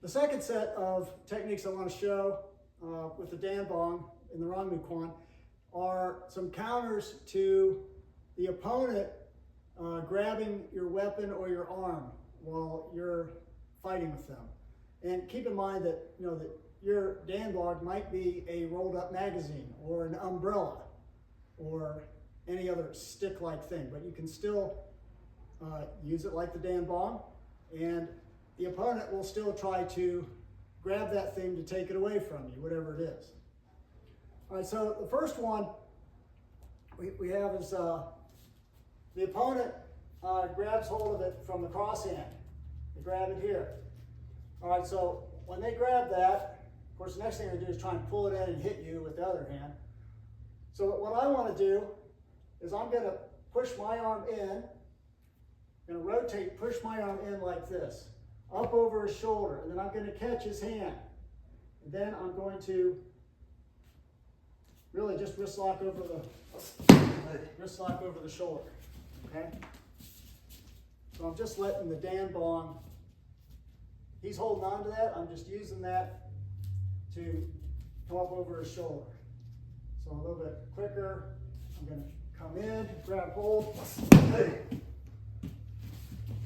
The second set of techniques I want to show with the Danbong in the Ryong Moo Kwan are some counters to the opponent grabbing your weapon or your arm while you're fighting with them. And keep in mind that that your Danbong might be a rolled up magazine or an umbrella or any other stick-like thing, but you can still use it like the Danbong, and the opponent will still try to grab that thing to take it away from you, whatever it is. All right, so the first one we have is the opponent grabs hold of it from the cross hand. They grab it here. All right, so when they grab that, of course, the next thing they do is try and pull it in and hit you with the other hand. So what I want to do is I'm going to push my arm in, I'm going to rotate, push my arm in like this, up over his shoulder, and then I'm going to catch his hand. And then I'm going to really just wrist lock over the shoulder, okay? So I'm just letting the Danbong, he's holding on to that, I'm just using that to come up over his shoulder. So a little bit quicker, I'm going to come in, grab hold.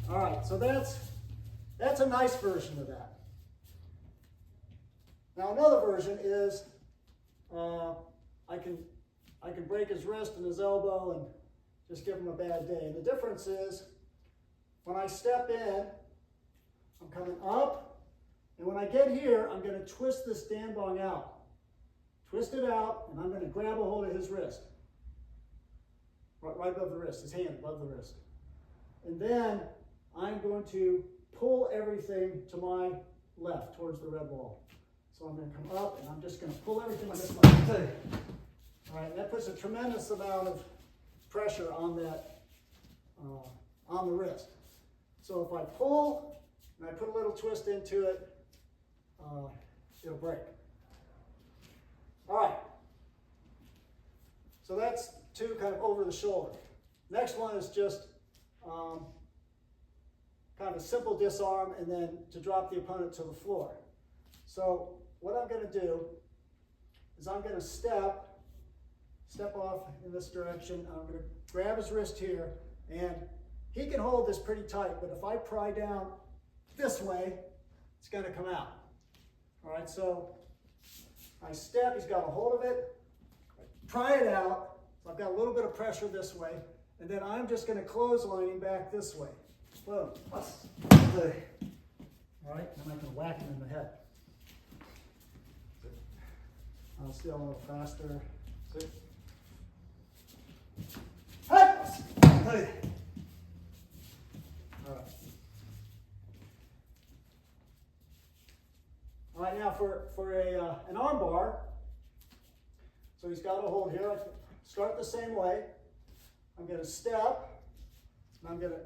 All right, so that's a nice version of that. Now another version is I can break his wrist and his elbow and just give him a bad day. And the difference is when I step in, I'm coming up, and when I get here, I'm going to twist this Danbong out. Twist it out, and I'm going to grab a hold of his wrist. Right above the wrist, his hand above the wrist. And then I'm going to pull everything to my left towards the red wall. So I'm going to come up, and I'm just going to pull everything this way. All right, and that puts a tremendous amount of pressure on that, on the wrist. So if I pull, and I put a little twist into it, it'll break. All right, so that's two kind of over the shoulder. Next one is just kind of a simple disarm and then to drop the opponent to the floor. So what I'm going to do is I'm going to step off in this direction. I'm going to grab his wrist here, and he can hold this pretty tight, but if I pry down this way, it's going to come out. All right, so I step, he's got a hold of it, pry it out, so I've got a little bit of pressure this way, and then I'm just going to clothesline him back this way. Boom. All right, then I can whack him in the head. I'll steal a little faster. All right. All right, now for an arm bar, so he's got a hold here. I start the same way. I'm going to step, and I'm going to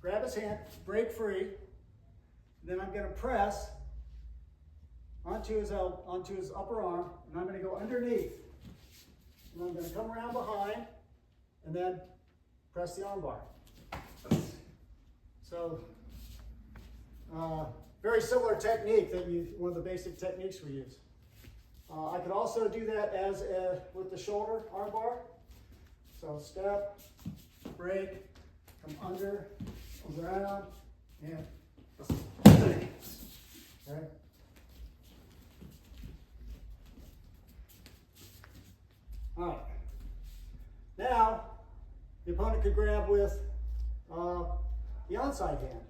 grab his hand, break free, and then I'm going to press onto his upper arm, and I'm going to go underneath. And I'm going to come around behind, and then press the arm bar. So, very similar technique that one of the basic techniques we use. I could also do that with the shoulder arm bar. So step, break, come under, around, and okay. All right. Now, the opponent could grab with the onside hand.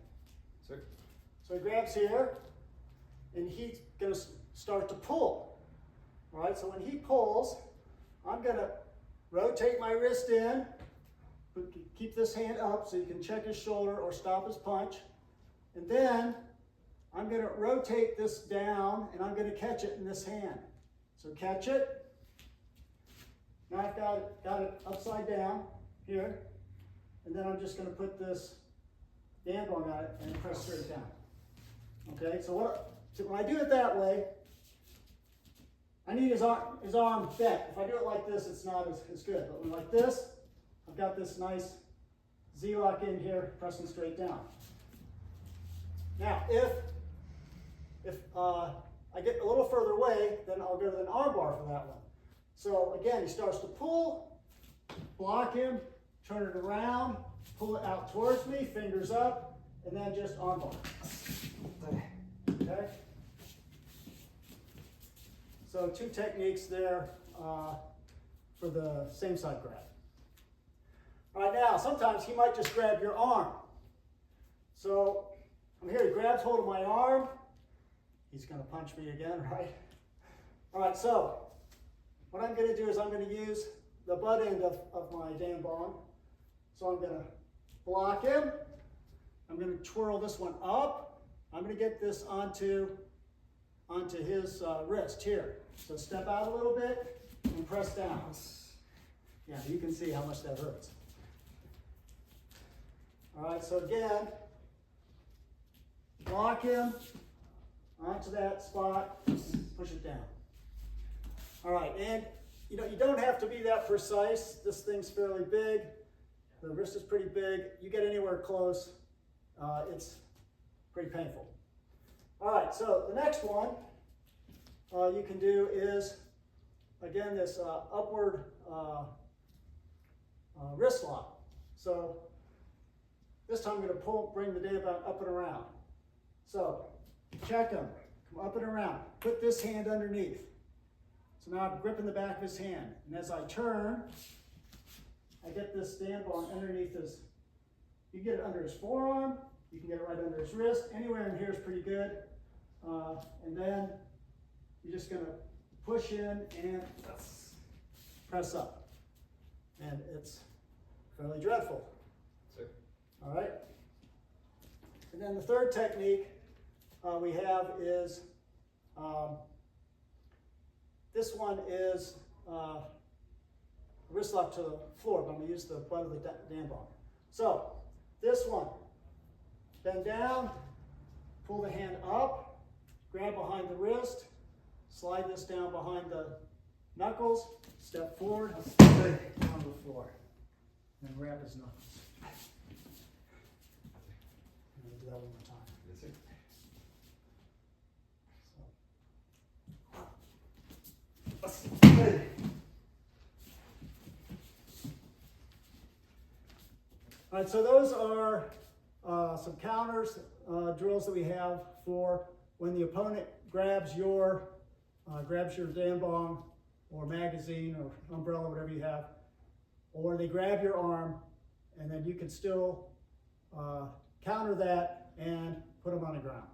So he grabs here, and he's going to start to pull. All right, so when he pulls, I'm going to rotate my wrist in, keep this hand up so you can check his shoulder or stop his punch. And then I'm going to rotate this down, and I'm going to catch it in this hand. So catch it. Now I've got it upside down here, and then I'm just going to put this Danbong on it and press straight down. Okay, so when I do it that way, I need his arm bent. If I do it like this, it's not as good. But when like this, I've got this nice Z-lock in here, pressing straight down. Now, if if I get a little further away, then I'll go to an arm bar for that one. So again, he starts to pull, block him, turn it around, pull it out towards me, fingers up, and then just arm bar. Okay? So 2 techniques there for the same side grab. All right, now sometimes he might just grab your arm. So I'm here, he grabs hold of my arm. He's going to punch me again, right? All right, so what I'm going to do is I'm going to use the butt end of my Danbong. So I'm going to block him. I'm going to twirl this one up. I'm going to get this onto his wrist here. So step out a little bit and press down. Yeah, you can see how much that hurts. All right, so again, block him onto that spot, push it down. All right, and you don't have to be that precise. This thing's fairly big. The wrist is pretty big. You get anywhere close, it's pretty painful. All right, so the next one you can do is, again, this upward wrist lock. So this time I'm going to bring the Danbong up and around. So check him, come up and around. Put this hand underneath. So now I'm gripping the back of his hand. And as I turn, I get this Danbong underneath his, you can get it under his forearm, you can get it right under his wrist. Anywhere in here is pretty good. And then you're just going to push in and press up. And it's fairly dreadful. Sir. All right. And then the third technique we have is, this one is wrist lock to the floor, but I'm going to use the butt of the Danbong. So this one, bend down, pull the hand up, grab behind the wrist, slide this down behind the knuckles, step forward, down the floor, and grab his knuckles. I'm going to do that one more time. Yes, sir. All right, so those are some counters, drills that we have for when the opponent grabs your Danbong or magazine or umbrella, whatever you have, or they grab your arm, and then you can still counter that and put them on the ground.